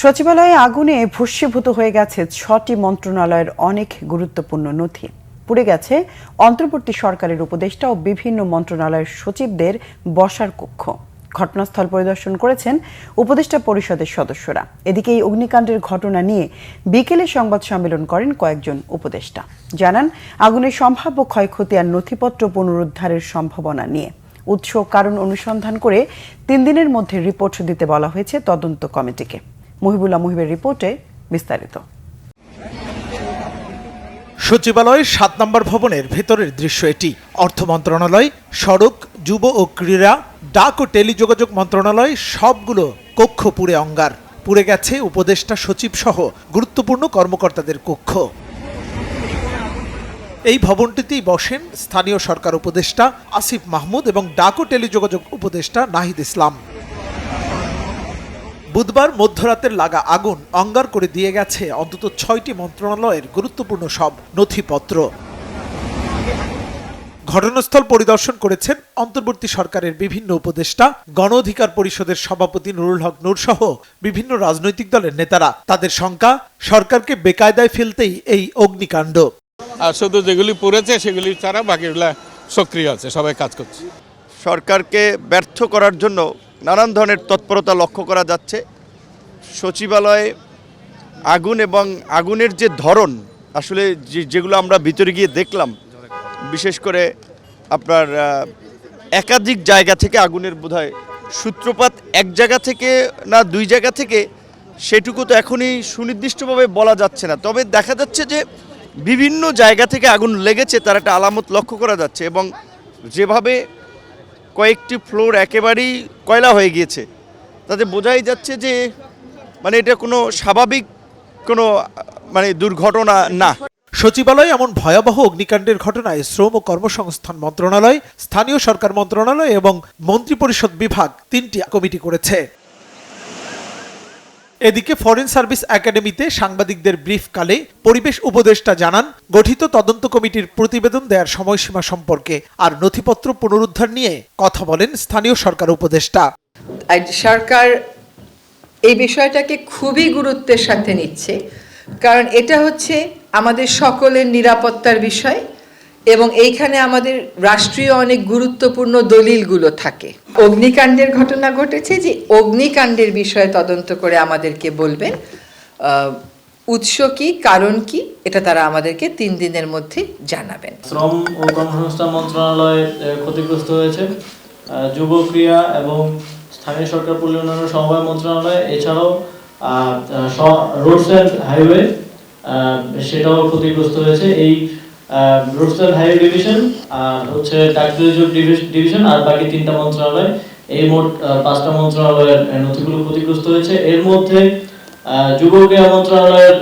সচিবালয়ে আগুনে ভস্মীভূত হয়ে গেছে ৬টি মন্ত্রণালয়ের অনেক গুরুত্বপূর্ণ নথি। পুড়ে গেছে অন্তর্বর্তী সরকারের উপদেষ্টা ও বিভিন্ন মন্ত্রণালয়ের সচিবদের বসার কক্ষ। ঘটনাস্থল পরিদর্শন করেছেন উপদেষ্টা পরিষদের সদস্যরা। এদিকে এই অগ্নিকাণ্ডের ঘটনা নিয়ে বিকেলে সংবাদ সম্মেলন করেন কয়েকজন উপদেষ্টা। জানান, আগুনের সম্ভাব্য ক্ষয়ক্ষতি আর নথিপত্র পুনরুদ্ধারের সম্ভাবনা নিয়ে উৎস কারণ অনুসন্ধান করে ৩ দিনের মধ্যে রিপোর্ট দিতে বলা হয়েছে তদন্ত কমিটিকে। মহিবুল্লাহ মুহিবের রিপোর্টে বিস্তারিত। সচিবালয়ের ৭ নম্বর ভবনের ভেতরের দৃশ্য এটি। অর্থ মন্ত্রণালয়, সড়ক, যুব ও ক্রীড়া, ডাক ও টেলিযোগাযোগ মন্ত্রণালয় সবগুলো কক্ষ পুড়ে অঙ্গার। পুড়ে গেছে উপদেষ্টা সচিব সহ গুরুত্বপূর্ণ কর্মকর্তাদের কক্ষ। এই ভবনটিতেই বসেন স্থানীয় সরকার উপদেষ্টা আসিফ মাহমুদ এবং ডাক ও টেলিযোগাযোগ উপদেষ্টা নাহিদ ইসলাম। বুধবার মধ্যরাতের লাগা আগুন অঙ্গার করে দিয়ে গেছে অন্তত ৬টি মন্ত্রণালয়ের গুরুত্বপূর্ণ সব নথিপত্র। ঘটনাস্থল পরিদর্শন করেছেন অন্তর্বর্তী সরকারের বিভিন্ন উপদেষ্টা, গণ অধিকার পরিষদের সভাপতি নুরুল হক নূর সহ বিভিন্ন রাজনৈতিক দলের নেতারা। তাদের শঙ্কা, সরকারকে বেকায়দায় ফেলতেই এই অগ্নিকাণ্ড। আর শুধু যেগুলি পড়েছে সেগুলি ছাড়া বাকিগুলা সক্রিয় আছে, সবাই কাজ করছে। সরকারকে ব্যর্থ করার জন্য নানান ধরনের তৎপরতা লক্ষ্য করা যাচ্ছে। সচিবালয়ে আগুন এবং আগুনের যে ধরন, আসলে যেগুলো আমরা ভিতরে গিয়ে দেখলাম, বিশেষ করে আপনার একাধিক জায়গা থেকে আগুনের বোধহয় সূত্রপাত এক জায়গা থেকে না 2 জায়গা থেকে, সেটুকু তো এখনই সুনির্দিষ্টভাবে বলা যাচ্ছে না। তবে দেখা যাচ্ছে যে বিভিন্ন জায়গা থেকে আগুন লেগেছে, তার একটা আলামত লক্ষ্য করা যাচ্ছে। এবং যেভাবে কয়েকটি ফ্লোর একেবারেই কয়লা হয়ে গিয়েছে, তাতে বোঝাই যাচ্ছে যে এটা কোনো স্বাভাবিক কোনো দুর্ঘটনা না। সচিবালয়ে এমন ভয়াবহ অগ্নিকাণ্ডের ঘটনায় শ্রম ও কর্মসংস্থান মন্ত্রণালয়, স্থানীয় সরকার মন্ত্রণালয় এবং মন্ত্রিপরিষদ বিভাগ 3টি কমিটি করেছে। এদিকে ফরেন সার্ভিস একাডেমিতে সাংবাদিকদের ব্রিফকালে পরিবেশ উপদেষ্টা জানান, গঠিত তদন্ত কমিটির প্রতিবেদন দেওয়ার সময়সীমা সম্পর্কে আর নথিপত্র পুনরুদ্ধার নিয়ে কথা বলেন স্থানীয় সরকার উপদেষ্টা। সরকার এই বিষয়টাকে খুবই গুরুত্বের সাথে নিচ্ছে, কারণ এটা হচ্ছে আমাদের সকলের নিরাপত্তার বিষয় এবং এইখানে আমাদের রাষ্ট্রীয় অনেক গুরুত্বপূর্ণ দলিলগুলো থাকে। অগ্নিকাণ্ডের ঘটনা ঘটেছে, যে অগ্নিকাণ্ডের বিষয়ে তদন্ত করে আমাদেরকে বলবেন উৎস কি, কারণ কি, এটা তারা আমাদেরকে 3 দিনের মধ্যে জানাবেন। শ্রম ও কর্মসংস্থান মন্ত্রণালয় ক্ষতিগ্রস্ত হয়েছে, যুব ক্রীড়া এবং স্থানীয় সরকার পল্লী উন্নয়ন সমবায় মন্ত্রণালয়, এছাড়াও রোডস অ্যান্ড হাইওয়ে সেটাও ক্ষতিগ্রস্ত হয়েছে। এই রোডস অ্যান্ড হাইওয়ে ডিভিশন আর হচ্ছে ডাক টেলিযোগাযোগ ডিভিশন আর বাকি 3টা মন্ত্রণালয়, এই মোট 5টা মন্ত্রণালয়ের নথিগুলো ক্ষতিগ্রস্ত হয়েছে। এর মধ্যে যুব ক্রীড়া মন্ত্রণালয়ের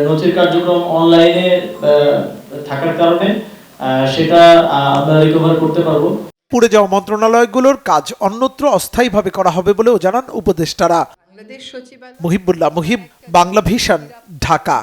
নথির কার্যক্রম অনলাইনে থাকার কারণে সেটা আমরা রিকভার করতে পারবো। পুড়ে যাওয়া মন্ত্রণালয়গুলোর কাজ অন্যত্র অস্থায়ীভাবে করা হবে বলেও জানান উপদেষ্টারা। বাংলাদেশ সচিবালয়। মহিবুল্লাহ মুহিব, বাংলা ভিশন, ঢাকা।